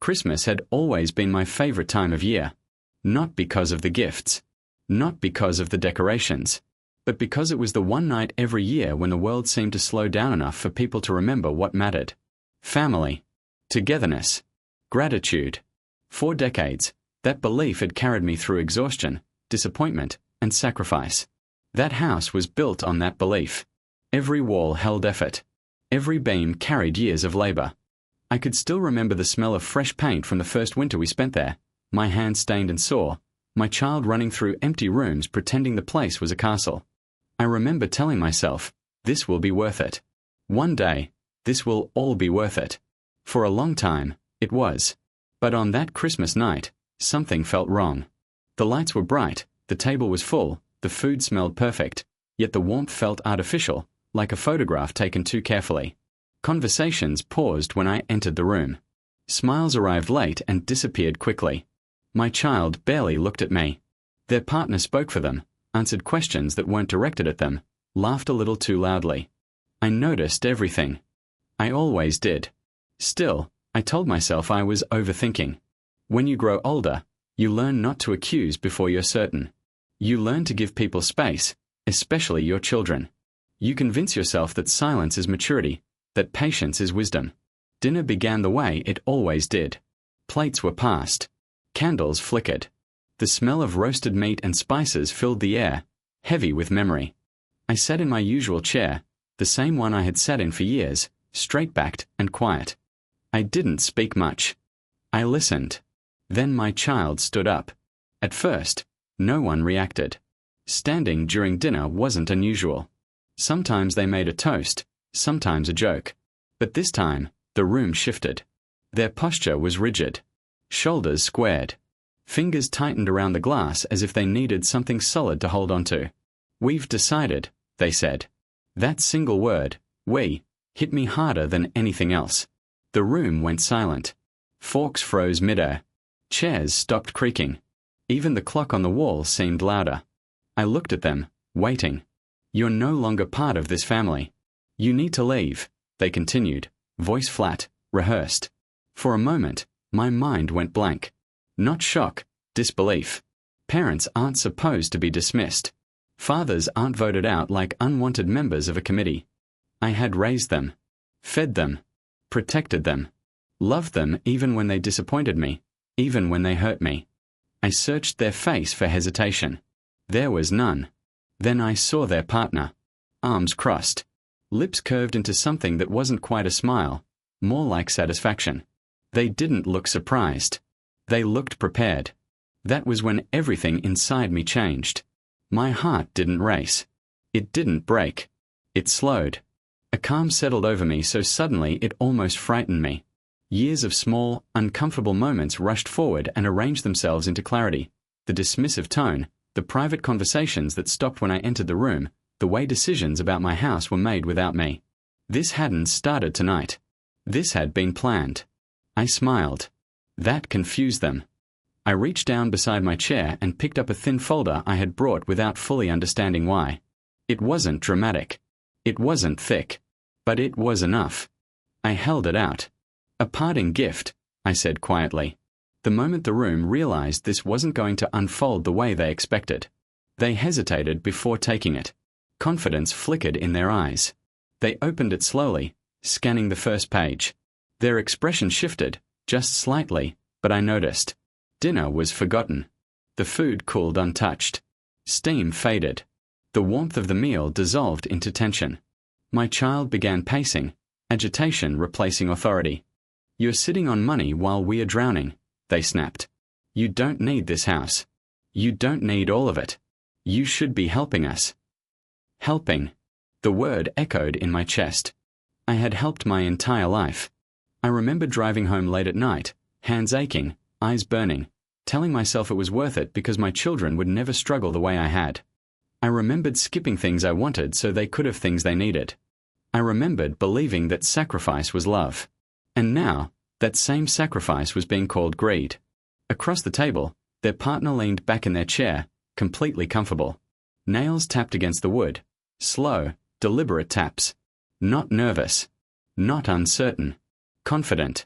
Christmas had always been my favorite time of year. Not because of the gifts. Not because of the decorations. But because it was the one night every year when the world seemed to slow down enough for people to remember what mattered. Family. Togetherness. Gratitude. For decades, that belief had carried me through exhaustion, disappointment, and sacrifice. That house was built on that belief. Every wall held effort. Every beam carried years of labor. I could still remember the smell of fresh paint from the first winter we spent there, my hands stained and sore, my child running through empty rooms pretending the place was a castle. I remember telling myself, this will be worth it. One day, this will all be worth it. For a long time, it was. But on that Christmas night, something felt wrong. The lights were bright, the table was full, the food smelled perfect, yet the warmth felt artificial, like a photograph taken too carefully. Conversations paused when I entered the room. Smiles arrived late and disappeared quickly. My child barely looked at me. Their partner spoke for them, answered questions that weren't directed at them, laughed a little too loudly. I noticed everything. I always did. Still, I told myself I was overthinking. When you grow older, you learn not to accuse before you're certain. You learn to give people space, especially your children. You convince yourself that silence is maturity, that patience is wisdom. Dinner began the way it always did. Plates were passed. Candles flickered. The smell of roasted meat and spices filled the air, heavy with memory. I sat in my usual chair, the same one I had sat in for years, straight-backed and quiet. I didn't speak much. I listened. Then my child stood up. At first, no one reacted. Standing during dinner wasn't unusual. Sometimes they made a toast, sometimes a joke. But this time, the room shifted. Their posture was rigid. Shoulders squared. Fingers tightened around the glass as if they needed something solid to hold onto. "We've decided," they said. That single word, "we," hit me harder than anything else. The room went silent. Forks froze midair. Chairs stopped creaking. Even the clock on the wall seemed louder. I looked at them, waiting. "You're no longer part of this family. You need to leave," they continued, voice flat, rehearsed. For a moment, my mind went blank. Not shock, disbelief. Parents aren't supposed to be dismissed. Fathers aren't voted out like unwanted members of a committee. I had raised them, fed them, protected them, loved them even when they disappointed me, even when they hurt me. I searched their face for hesitation. There was none. Then I saw their partner. Arms crossed. Lips curved into something that wasn't quite a smile, more like satisfaction. They didn't look surprised. They looked prepared. That was when everything inside me changed. My heart didn't race. It didn't break. It slowed. A calm settled over me so suddenly it almost frightened me. Years of small, uncomfortable moments rushed forward and arranged themselves into clarity. The dismissive tone, the private conversations that stopped when I entered the room, the way decisions about my house were made without me. This hadn't started tonight. This had been planned. I smiled. That confused them. I reached down beside my chair and picked up a thin folder I had brought without fully understanding why. It wasn't dramatic. It wasn't thick. But it was enough. I held it out. "A parting gift," I said quietly. The moment the room realized this wasn't going to unfold the way they expected. They hesitated before taking it. Confidence flickered in their eyes. They opened it slowly, scanning the first page. Their expression shifted, just slightly, but I noticed. Dinner was forgotten. The food cooled untouched. Steam faded. The warmth of the meal dissolved into tension. My child began pacing, agitation replacing authority. "You're sitting on money while we are drowning," they snapped. "You don't need this house. You don't need all of it. You should be helping us." Helping. The word echoed in my chest. I had helped my entire life. I remember driving home late at night, hands aching, eyes burning, telling myself it was worth it because my children would never struggle the way I had. I remembered skipping things I wanted so they could have things they needed. I remembered believing that sacrifice was love. And now, that same sacrifice was being called greed. Across the table, their partner leaned back in their chair, completely comfortable. Nails tapped against the wood. Slow, deliberate taps. Not nervous. Not uncertain. Confident.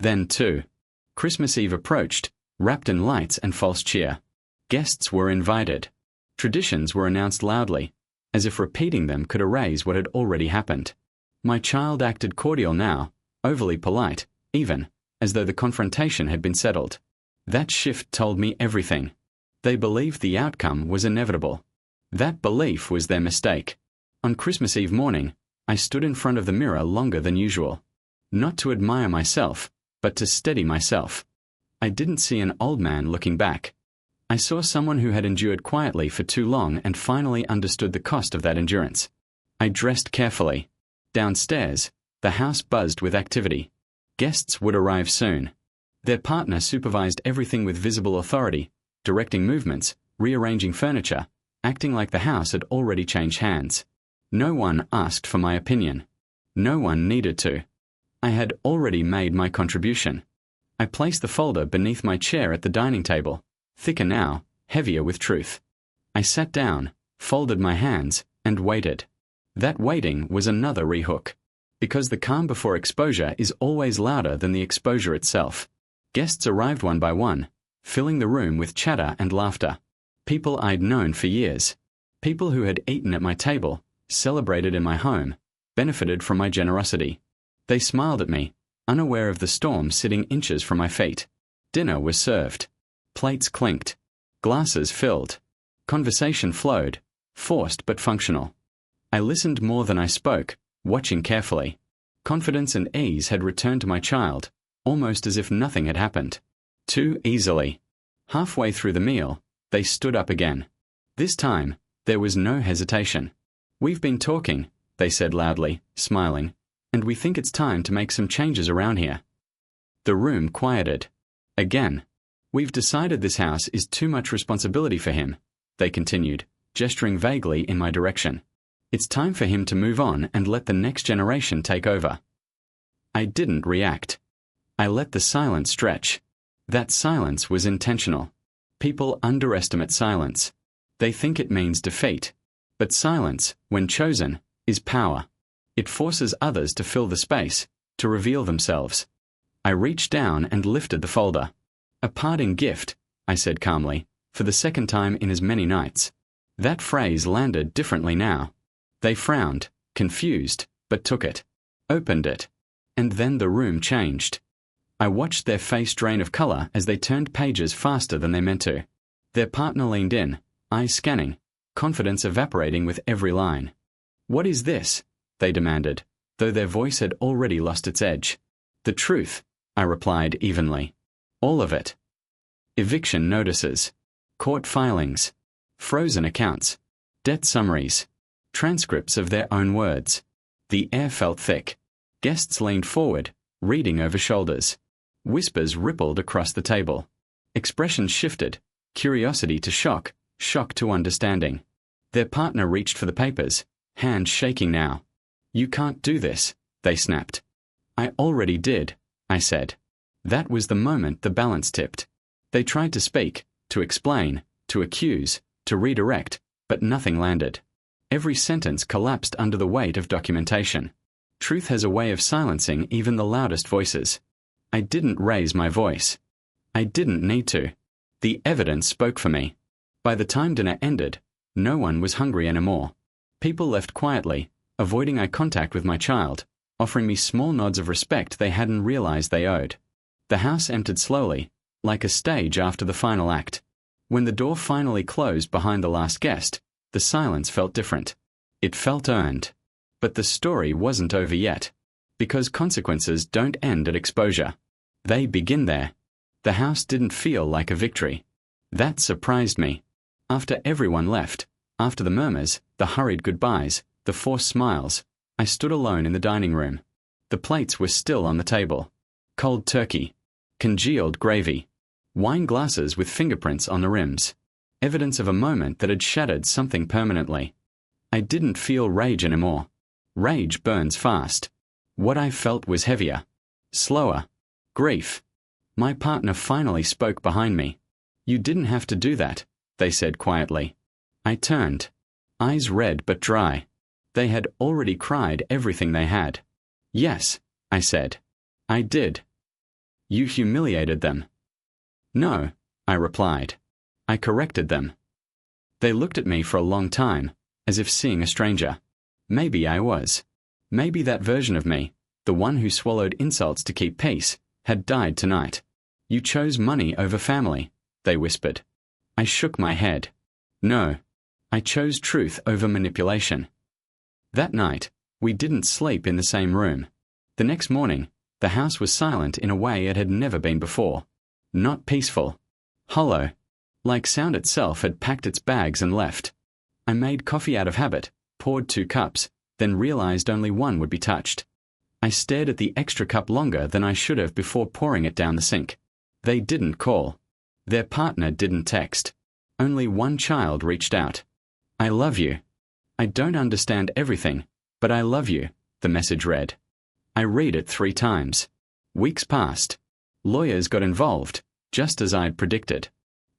Then, too, Christmas Eve approached, wrapped in lights and false cheer. Guests were invited. Traditions were announced loudly, as if repeating them could erase what had already happened. My child acted cordial now, overly polite, even, as though the confrontation had been settled. That shift told me everything. They believed the outcome was inevitable. That belief was their mistake. On Christmas Eve morning, I stood in front of the mirror longer than usual. Not to admire myself, but to steady myself. I didn't see an old man looking back. I saw someone who had endured quietly for too long and finally understood the cost of that endurance. I dressed carefully. Downstairs, the house buzzed with activity. Guests would arrive soon. Their partner supervised everything with visible authority, directing movements, rearranging furniture, acting like the house had already changed hands. No one asked for my opinion. No one needed to. I had already made my contribution. I placed the folder beneath my chair at the dining table, thicker now, heavier with truth. I sat down, folded my hands, and waited. That waiting was another rehook. Because the calm before exposure is always louder than the exposure itself. Guests arrived one by one, filling the room with chatter and laughter. People I'd known for years. People who had eaten at my table, celebrated in my home, benefited from my generosity. They smiled at me, unaware of the storm sitting inches from my feet. Dinner was served. Plates clinked. Glasses filled. Conversation flowed, forced but functional. I listened more than I spoke, watching carefully. Confidence and ease had returned to my child, almost as if nothing had happened. Too easily. Halfway through the meal, they stood up again. This time, there was no hesitation. "We've been talking," they said loudly, smiling, "and we think it's time to make some changes around here." The room quieted. Again. "We've decided this house is too much responsibility for him," they continued, gesturing vaguely in my direction. "It's time for him to move on and let the next generation take over." I didn't react. I let the silence stretch. That silence was intentional. People underestimate silence. They think it means defeat. But silence, when chosen, is power. It forces others to fill the space, to reveal themselves. I reached down and lifted the folder. "A parting gift," I said calmly, for the second time in as many nights. That phrase landed differently now. They frowned, confused, but took it. Opened it. And then the room changed. I watched their face drain of color as they turned pages faster than they meant to. Their partner leaned in, eyes scanning, confidence evaporating with every line. "What is this?" they demanded, though their voice had already lost its edge. "The truth," I replied evenly. "All of it." Eviction notices, court filings, frozen accounts, debt summaries, transcripts of their own words. The air felt thick. Guests leaned forward, reading over shoulders. Whispers rippled across the table. Expressions shifted, curiosity to shock, shock to understanding. Their partner reached for the papers, hand shaking now. "You can't do this," they snapped. "I already did," I said. That was the moment the balance tipped. They tried to speak, to explain, to accuse, to redirect, but nothing landed. Every sentence collapsed under the weight of documentation. Truth has a way of silencing even the loudest voices. I didn't raise my voice. I didn't need to. The evidence spoke for me. By the time dinner ended, no one was hungry anymore. People left quietly, avoiding eye contact with my child, offering me small nods of respect they hadn't realized they owed. The house emptied slowly, like a stage after the final act. When the door finally closed behind the last guest, the silence felt different. It felt earned. But the story wasn't over yet. Because consequences don't end at exposure. They begin there. The house didn't feel like a victory. That surprised me. After everyone left, after the murmurs, the hurried goodbyes, the forced smiles, I stood alone in the dining room. The plates were still on the table. Cold turkey. Congealed gravy. Wine glasses with fingerprints on the rims. Evidence of a moment that had shattered something permanently. I didn't feel rage anymore. Rage burns fast. What I felt was heavier. Slower. Grief. My partner finally spoke behind me. "You didn't have to do that," they said quietly. I turned. Eyes red but dry. They had already cried everything they had. "Yes," I said. "I did." You humiliated them. No, I replied. I corrected them. They looked at me for a long time, as if seeing a stranger. Maybe I was. Maybe that version of me, the one who swallowed insults to keep peace, had died tonight. You chose money over family, they whispered. I shook my head. No. I chose truth over manipulation. That night, we didn't sleep in the same room. The next morning, the house was silent in a way it had never been before. Not peaceful. Hollow. Like sound itself had packed its bags and left. I made coffee out of habit, poured 2 cups, then realized only one would be touched. I stared at the extra cup longer than I should have before pouring it down the sink. They didn't call. Their partner didn't text. Only one child reached out. I love you. I don't understand everything, but I love you, the message read. I read it 3 times. Weeks passed. Lawyers got involved, just as I'd predicted.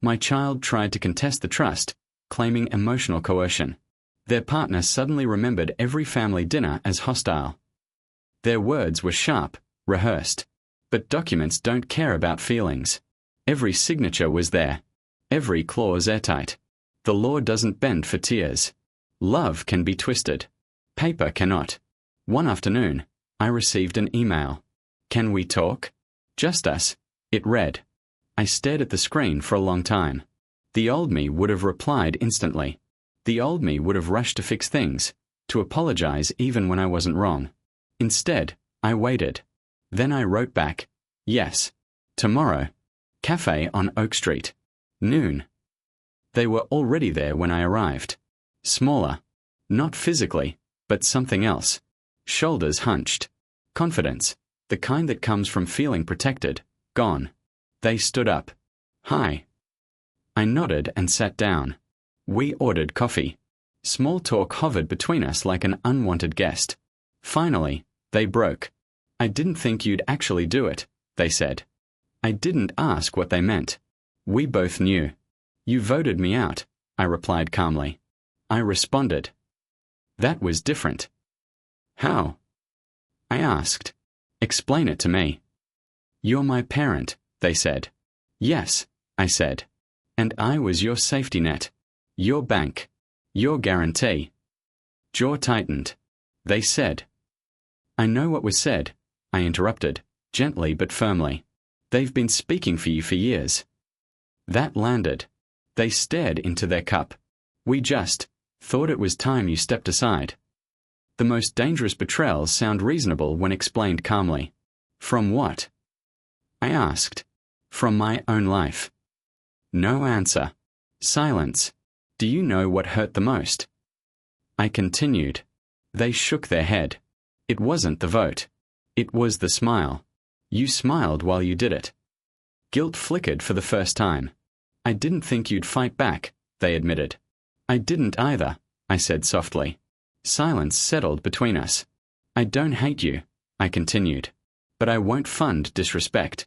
My child tried to contest the trust, claiming emotional coercion. Their partner suddenly remembered every family dinner as hostile. Their words were sharp, rehearsed. But documents don't care about feelings. Every signature was there. Every clause airtight. The law doesn't bend for tears. Love can be twisted. Paper cannot. One afternoon, I received an email. Can we talk? Just us, it read. I stared at the screen for a long time. The old me would have replied instantly. The old me would have rushed to fix things, to apologize even when I wasn't wrong. Instead, I waited. Then I wrote back, yes. Tomorrow. Cafe on Oak Street. Noon. They were already there when I arrived. Smaller. Not physically, but something else. Shoulders hunched. Confidence, the kind that comes from feeling protected, gone. They stood up. Hi. I nodded and sat down. We ordered coffee. Small talk hovered between us like an unwanted guest. Finally, they broke. I didn't think you'd actually do it, they said. I didn't ask what they meant. We both knew. You voted me out, I replied calmly. I responded. That was different. How? I asked. Explain it to me. You're my parent, they said. Yes, I said. And I was your safety net. Your bank. Your guarantee. Jaw tightened. They said. I know what was said, I interrupted, gently but firmly. They've been speaking for you for years. That landed. They stared into their cup. We just thought it was time you stepped aside. The most dangerous betrayals sound reasonable when explained calmly. From what? I asked. From my own life. No answer. Silence. Do you know what hurt the most? I continued. They shook their head. It wasn't the vote. It was the smile. You smiled while you did it. Guilt flickered for the first time. I didn't think you'd fight back, they admitted. I didn't either, I said softly. Silence settled between us. I don't hate you, I continued. But I won't fund disrespect.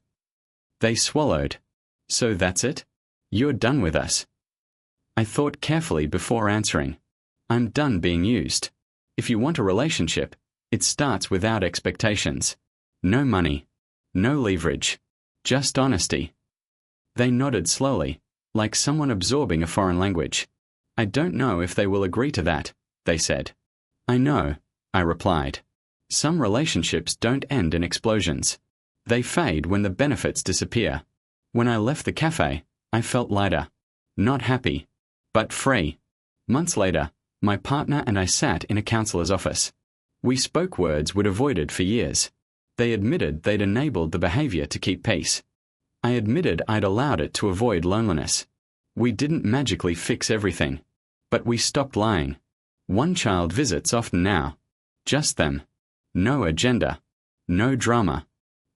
They swallowed. So that's it? You're done with us. I thought carefully before answering. I'm done being used. If you want a relationship, it starts without expectations. No money. No leverage. Just honesty. They nodded slowly, like someone absorbing a foreign language. I don't know if they will agree to that, they said. I know, I replied. Some relationships don't end in explosions. They fade when the benefits disappear. When I left the cafe, I felt lighter. Not happy, but free. Months later, my partner and I sat in a counselor's office. We spoke words we'd avoided for years. They admitted they'd enabled the behavior to keep pace. I admitted I'd allowed it to avoid loneliness. We didn't magically fix everything, but we stopped lying. One child visits often now. Just them. No agenda. No drama.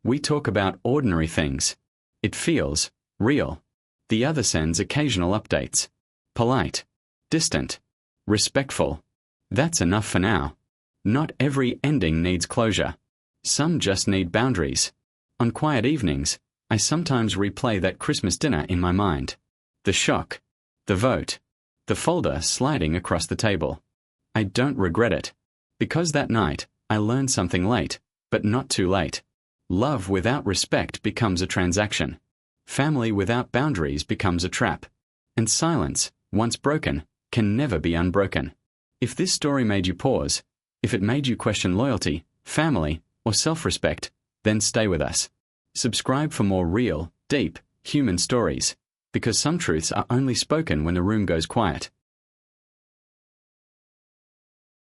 We talk about ordinary things. It feels real. The other sends occasional updates. Polite. Distant. Respectful. That's enough for now. Not every ending needs closure. Some just need boundaries. On quiet evenings, I sometimes replay that Christmas dinner in my mind. The shock. The vote. The folder sliding across the table. I don't regret it. Because that night, I learned something late, but not too late. Love without respect becomes a transaction. Family without boundaries becomes a trap. And silence, once broken, can never be unbroken. If this story made you pause, if it made you question loyalty, family, or self-respect, then stay with us. Subscribe for more real, deep, human stories, because some truths are only spoken when the room goes quiet.